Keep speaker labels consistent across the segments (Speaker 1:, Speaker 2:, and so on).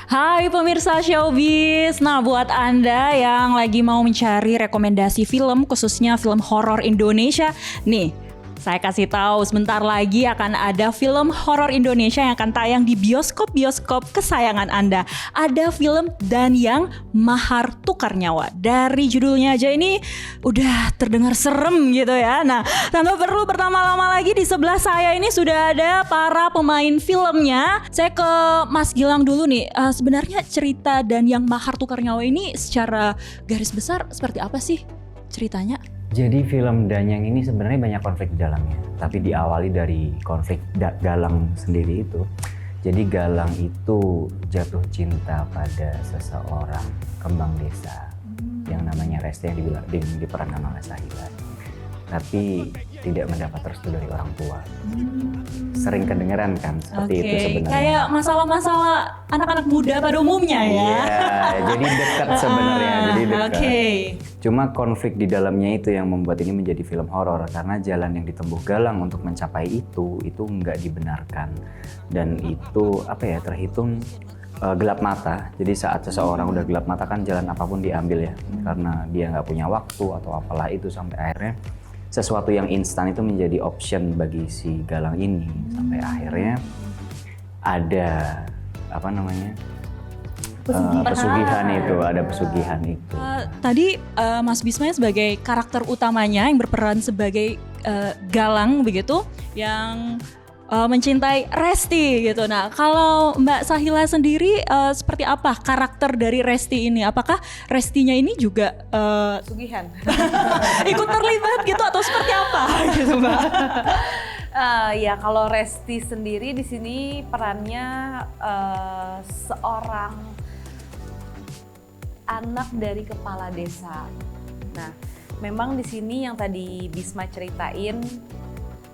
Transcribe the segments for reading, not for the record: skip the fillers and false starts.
Speaker 1: Hai pemirsa Showbiz. Nah, buat Anda yang lagi mau mencari rekomendasi film, khususnya film horor Indonesia, nih, saya kasih tahu sebentar lagi akan ada film horor Indonesia yang akan tayang di bioskop-bioskop kesayangan Anda. Ada film Danyang Mahar Tukar Nyawa. Dari judulnya aja ini udah terdengar serem gitu ya. Nah, tanpa perlu berlama-lama lagi, di sebelah saya ini sudah ada para pemain filmnya. Saya ke Mas Gilang dulu nih. Sebenarnya cerita Danyang Mahar Tukar Nyawa ini secara garis besar seperti apa sih ceritanya?
Speaker 2: Jadi film Danyang ini sebenarnya banyak konflik di dalamnya, tapi diawali dari konflik Galang sendiri itu. Jadi Galang itu jatuh cinta pada seseorang kembang desa yang namanya Resti yang diperankan oleh Sahila, tapi tidak mendapat restu dari orang tua. Sering kedengeran kan seperti itu sebenarnya.
Speaker 1: Kayak masalah-masalah anak-anak muda pada umumnya ya.
Speaker 2: Iya, jadi dekat sebenarnya, jadi dekat.
Speaker 1: Oke.
Speaker 2: Cuma konflik di dalamnya itu yang membuat ini menjadi film horor, karena jalan yang ditempuh Galang untuk mencapai itu nggak dibenarkan, dan itu terhitung gelap mata. Jadi saat seseorang udah gelap mata kan jalan apapun diambil ya, karena dia nggak punya waktu atau apalah itu, sampai akhirnya sesuatu yang instan itu menjadi option bagi si Galang ini, sampai akhirnya ada pesugihan itu, ada pesugihan itu.
Speaker 1: Tadi Mas Bisma sebagai karakter utamanya yang berperan sebagai Galang begitu, yang mencintai Resti gitu. Nah, kalau Mbak Sahila sendiri seperti apa karakter dari Resti ini? Apakah Restinya ini juga
Speaker 3: Pesugihan.
Speaker 1: ikut terlibat gitu atau seperti apa gitu, Mbak?
Speaker 3: Ya kalau Resti sendiri di sini perannya seorang anak dari kepala desa. Nah, memang di sini yang tadi Bisma ceritain,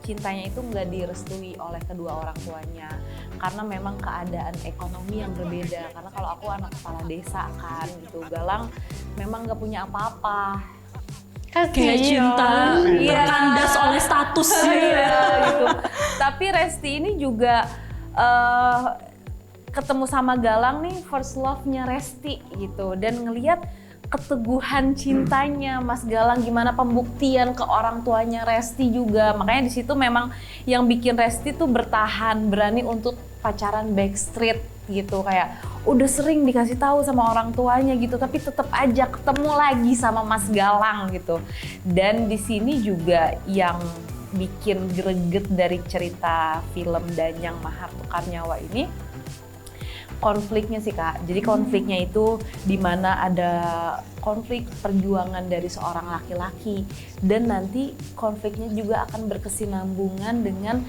Speaker 3: cintanya itu nggak direstui oleh kedua orang tuanya karena memang keadaan ekonomi yang berbeda. Karena kalau aku anak kepala desa kan gitu, Galang memang nggak punya apa-apa.
Speaker 1: Kayak cinta terkandas oleh status
Speaker 3: gitu. Tapi Resti ini juga ketemu sama Galang nih, first love-nya Resti gitu, dan ngelihat keteguhan cintanya Mas Galang, gimana pembuktian ke orang tuanya Resti juga. Makanya di situ memang yang bikin Resti tuh bertahan, berani untuk pacaran backstreet gitu, kayak udah sering dikasih tahu sama orang tuanya gitu, tapi tetap aja ketemu lagi sama Mas Galang gitu. Dan di sini juga yang bikin greget dari cerita film Danyang Mahar Tukar Nyawa ini, konfliknya sih Kak. Jadi konfliknya itu di mana ada konflik perjuangan dari seorang laki-laki, dan nanti konfliknya juga akan berkesinambungan dengan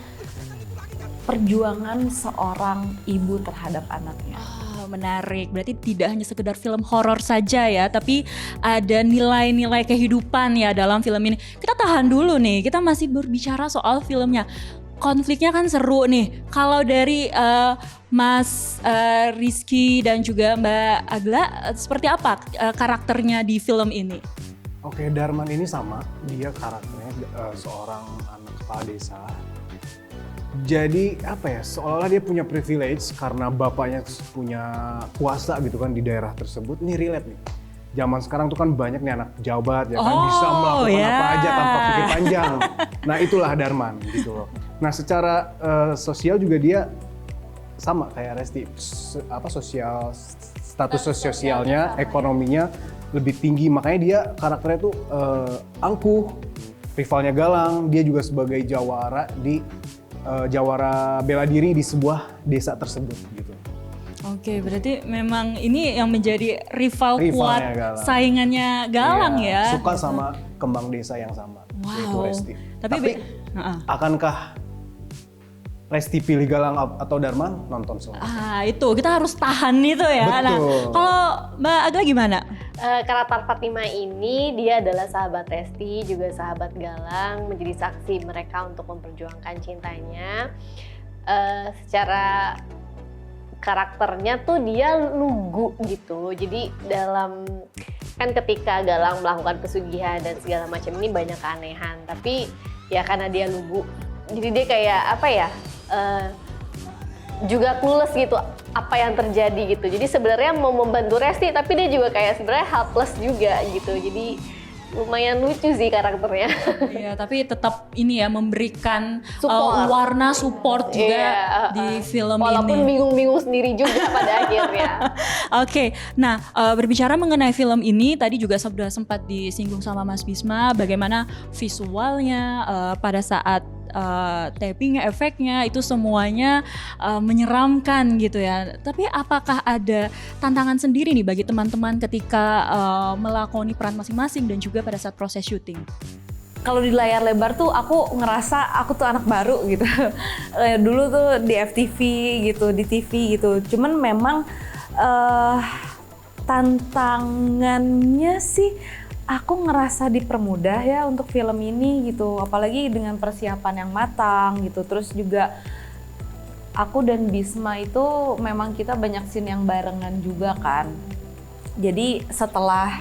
Speaker 3: perjuangan seorang ibu terhadap anaknya.
Speaker 1: Menarik, berarti tidak hanya sekedar film horor saja ya, tapi ada nilai-nilai kehidupan ya dalam film ini. Kita tahan dulu nih, kita masih berbicara soal filmnya. Konfliknya kan seru nih. Kalau dari Mas Rizky dan juga Mbak Agla, seperti apa karakternya di film ini?
Speaker 4: Oke, Darman ini sama, dia karakternya seorang anak kepala desa. Jadi seolah-olah dia punya privilege karena bapaknya punya kuasa gitu kan di daerah tersebut. Ini relate nih. Zaman sekarang tuh kan banyak nih anak pejabat ya kan, bisa melakukan apa aja tanpa pikir panjang. Nah itulah Darman gitu loh. Nah secara sosial juga dia sama kayak Resti, status sosialnya, ekonominya lebih tinggi. Makanya dia karakternya tuh angkuh, rivalnya Galang. Dia juga sebagai jawara di jawara bela diri di sebuah desa tersebut gitu.
Speaker 1: Oke, berarti memang ini yang menjadi rival kuat
Speaker 4: Galang.
Speaker 1: Saingannya Galang ya.
Speaker 4: Suka sama kembang desa yang sama, yaitu Resti.
Speaker 1: Tapi
Speaker 4: akankah Resti pilih Galang atau Darman? Nonton semua.
Speaker 1: Itu kita harus tahan itu ya.
Speaker 4: Betul.
Speaker 1: Nah, kalau Mbak Agla gimana?
Speaker 5: Karakter Fatima ini dia adalah sahabat Resti, juga sahabat Galang, menjadi saksi mereka untuk memperjuangkan cintanya. Secara karakternya tuh dia lugu gitu. Jadi kan ketika Galang melakukan pesugihan dan segala macam ini banyak keanehan, tapi ya karena dia lugu, jadi dia kayak juga clueless gitu apa yang terjadi gitu. Jadi sebenarnya mau membantu Resti tapi dia juga kayak sebenarnya helpless juga gitu. Jadi lumayan lucu sih karakternya.
Speaker 1: Iya, tapi tetap ini ya memberikan
Speaker 5: Support.
Speaker 1: warna support juga
Speaker 5: Iya,
Speaker 1: di film
Speaker 5: walaupun
Speaker 1: ini.
Speaker 5: bingung-bingung sendiri juga pada akhirnya.
Speaker 1: Oke, nah berbicara mengenai film ini tadi juga sudah sempat disinggung sama Mas Bisma bagaimana visualnya pada saat taping efeknya itu semuanya menyeramkan gitu ya. Tapi apakah ada tantangan sendiri nih bagi teman-teman ketika melakoni peran masing-masing dan juga pada saat proses syuting?
Speaker 3: Kalau di layar lebar tuh aku ngerasa aku tuh anak baru gitu. Dulu tuh di FTV gitu, di TV gitu. Cuman memang tantangannya sih aku ngerasa dipermudah ya untuk film ini gitu. Apalagi dengan persiapan yang matang gitu. Terus juga aku dan Bisma itu memang kita banyak scene yang barengan juga kan. Jadi setelah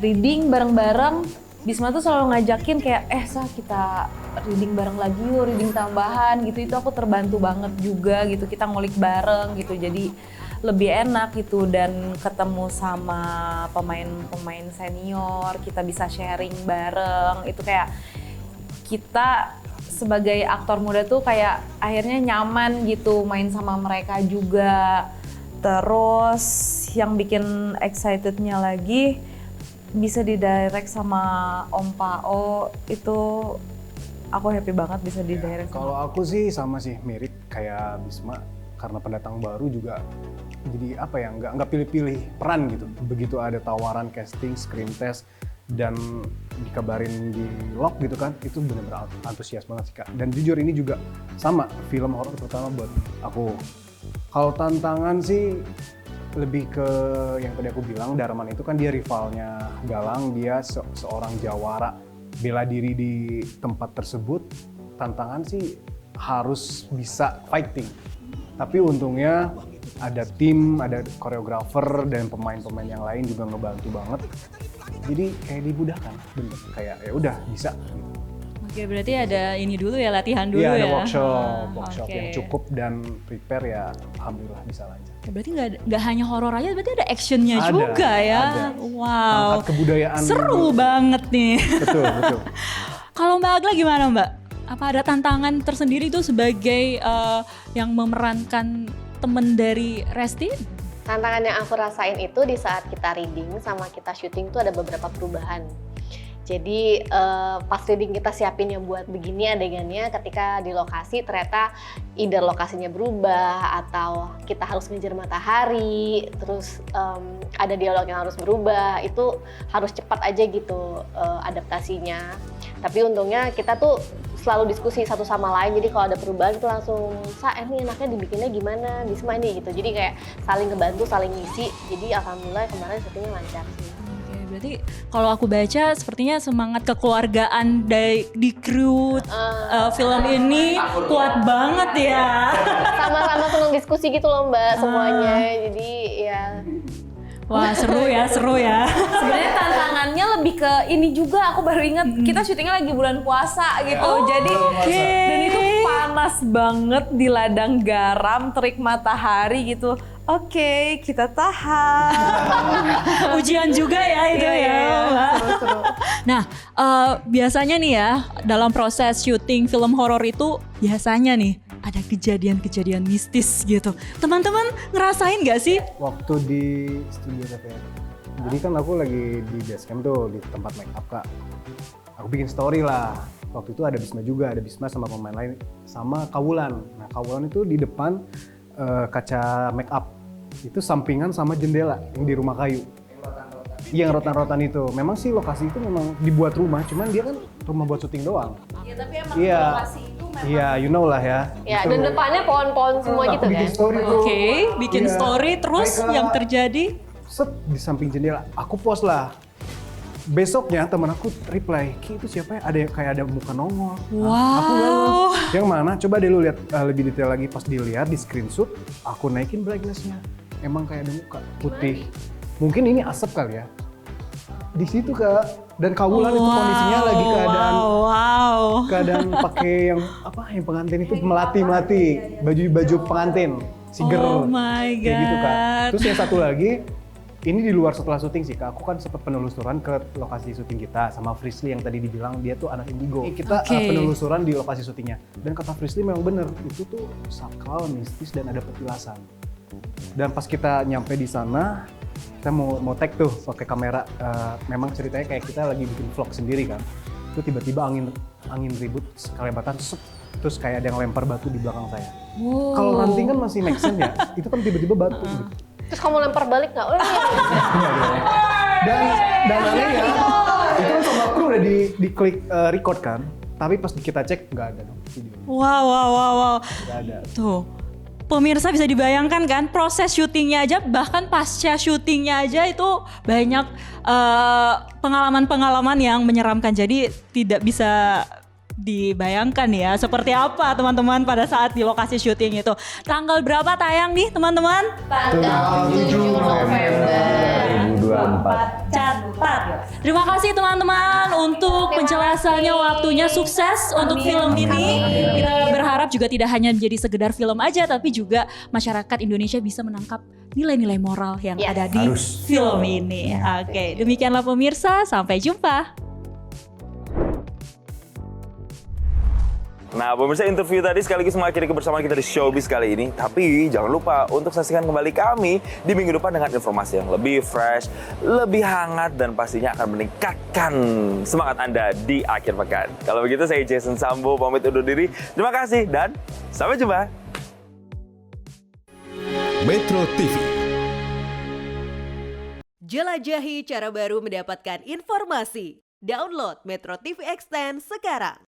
Speaker 3: reading bareng-bareng, Bisma tuh selalu ngajakin kayak, Sa kita reading bareng lagi yuk, reading tambahan gitu. Itu aku terbantu banget juga gitu, kita ngulik bareng gitu. Jadi lebih enak gitu dan ketemu sama pemain-pemain senior, kita bisa sharing bareng. Itu kayak kita sebagai aktor muda tuh kayak akhirnya nyaman gitu main sama mereka juga. Terus yang bikin excitednya lagi bisa didirect sama Om Pao, itu aku happy banget bisa didirect.
Speaker 4: Kalau aku sih sama sih, mirip kayak Bisma, karena pendatang baru juga jadi apa ya, nggak pilih-pilih peran gitu. Begitu ada tawaran casting, screen test, dan dikabarin di lock gitu kan, itu bener-bener antusias banget sih Kak. Dan jujur ini juga sama, film horor pertama buat aku. Kalau tantangan sih lebih ke yang tadi aku bilang, Darman itu kan dia rivalnya Galang, dia seorang jawara, bela diri di tempat tersebut. Tantangan sih harus bisa fighting. Tapi untungnya ada tim, ada koreografer dan pemain-pemain yang lain juga ngebantu banget. Jadi kayak dimudahkan, bener. Kayak ya udah bisa.
Speaker 1: Oke, berarti ada ini dulu ya, latihan dulu
Speaker 4: Iya,
Speaker 1: ya.
Speaker 4: ada workshop
Speaker 1: oke.
Speaker 4: yang cukup dan prepare ya, alhamdulillah bisa lancar.
Speaker 1: Ya, berarti nggak hanya horor aja, berarti ada actionnya
Speaker 4: Ada,
Speaker 1: juga ya.
Speaker 4: ada.
Speaker 1: Wow,
Speaker 4: Angkat kebudayaan.
Speaker 1: seru banget nih.
Speaker 4: Betul, betul.
Speaker 1: Kalau Mbak Agla gimana Mbak? Apa ada tantangan tersendiri tuh sebagai yang memerankan temen dari Resti?
Speaker 5: Tantangan yang aku rasain itu di saat kita reading sama kita syuting tuh ada beberapa perubahan. Jadi pas reading kita siapin yang buat begini adegannya, ketika di lokasi ternyata either lokasinya berubah atau kita harus ngejar matahari, terus ada dialog yang harus berubah, itu harus cepat aja gitu adaptasinya. Tapi untungnya kita tuh selalu diskusi satu sama lain, jadi kalau ada perubahan itu langsung, ini enaknya dibikinnya gimana, Bisma ini gitu. Jadi kayak saling ngebantu, saling ngisi, jadi alhamdulillah kemarin syutingnya lancar sih.
Speaker 1: Oke, berarti kalau aku baca sepertinya semangat kekeluargaan di kru film ini kuat banget ya.
Speaker 5: Sama-sama seneng diskusi gitu loh Mbak semuanya, jadi ya.
Speaker 1: Wah, seru ya.
Speaker 3: Sebenarnya tantangannya lebih ke ini juga, aku baru ingat kita syutingnya lagi bulan puasa gitu. Jadi dan itu panas banget di ladang garam, terik matahari gitu. Oke, kita tahan.
Speaker 1: Ujian juga ya itu ya, Mbak.
Speaker 3: Seru-seru.
Speaker 1: Nah, biasanya nih ya dalam proses syuting film horor itu biasanya nih ada kejadian-kejadian mistis gitu. Teman-teman ngerasain nggak sih?
Speaker 4: Waktu di studio TVRI, jadi kan aku lagi di basecamp tuh, di tempat make up Kak. Aku bikin story lah. Waktu itu ada Bisma sama pemain lain, sama Kawulan. Nah Kawulan itu di depan kaca make up, itu sampingan sama jendela yang di rumah kayu. Yang rotan-rotan itu. Memang sih lokasi itu memang dibuat rumah, cuman dia kan rumah buat syuting doang.
Speaker 3: Ya tapi emang
Speaker 4: Iya.
Speaker 3: lokasi itu memang
Speaker 4: Iya, you know lah ya.
Speaker 5: Ya,
Speaker 4: Gitu.
Speaker 5: dan depannya pohon-pohon semua
Speaker 4: Aku
Speaker 5: gitu
Speaker 4: bikin
Speaker 5: kan.
Speaker 4: story tuh.
Speaker 1: Oke, bikin
Speaker 4: Iya.
Speaker 1: story terus
Speaker 4: Hai, Kak.
Speaker 1: yang terjadi
Speaker 4: Set di samping jendela, aku post lah. Besoknya teman aku reply, Ki itu siapa ya? Ada yang kayak ada muka nongol.
Speaker 1: Wow.
Speaker 4: Aku lalu, yang mana? Coba deh lu lihat lebih detail lagi. Pas dilihat di screenshot, aku naikin brightness-nya. Emang kayak ada muka putih. Mungkin ini asap kali ya. di situ Kak. Dan Kawulan itu kondisinya lagi keadaan pakai yang pengantin itu melati baju pengantin siger kayak gitu Kak. Terus yang satu lagi ini di luar setelah syuting sih Kak. Aku kan sempat penelusuran ke lokasi syuting kita sama Frisly yang tadi dibilang dia tuh anak indigo. Kita penelusuran di lokasi syutingnya dan kata Frisly memang bener itu tuh sakral, mistis dan ada petilasan. Dan pas kita nyampe di sana kita mau tag tuh pakai kamera, memang ceritanya kayak kita lagi bikin vlog sendiri kan. Itu tiba-tiba angin ribut kelebatan, terus kayak ada yang lempar batu di belakang saya. Kalau ranting kan masih make sense ya, itu kan tiba-tiba batu gitu.
Speaker 5: Terus kamu lempar balik nggak? Oh iya.
Speaker 4: Dan anehnya itu kan sama kru udah di klik record kan, tapi pas kita cek nggak ada dong video.
Speaker 1: Wow.
Speaker 4: Nggak ada.
Speaker 1: Tuh. Pemirsa bisa dibayangkan kan proses syutingnya aja, bahkan pasca syutingnya aja itu banyak pengalaman-pengalaman yang menyeramkan. Jadi tidak bisa dibayangkan ya seperti apa teman-teman pada saat di lokasi syuting itu. Tanggal berapa tayang nih teman-teman?
Speaker 5: Tanggal 7 November
Speaker 2: 2024.
Speaker 1: Catat. Terima kasih teman-teman untuk penjelasannya, waktunya, sukses untuk film ini. Kita berharap juga tidak hanya menjadi sekedar film aja, tapi juga masyarakat Indonesia bisa menangkap nilai-nilai moral yang ada di film ini. Oke, demikianlah pemirsa, sampai jumpa.
Speaker 6: Nah, pemirsa, interview tadi sekaligus mengakhiri kebersamaan kita di Showbiz kali ini. Tapi jangan lupa untuk saksikan kembali kami di minggu depan dengan informasi yang lebih fresh, lebih hangat, dan pastinya akan meningkatkan semangat Anda di akhir pekan. Kalau begitu, saya Jason Sambo pamit undur diri. Terima kasih dan sampai jumpa.
Speaker 7: Metro TV.
Speaker 8: Jelajahi cara baru mendapatkan informasi. Download Metro TV Extend sekarang.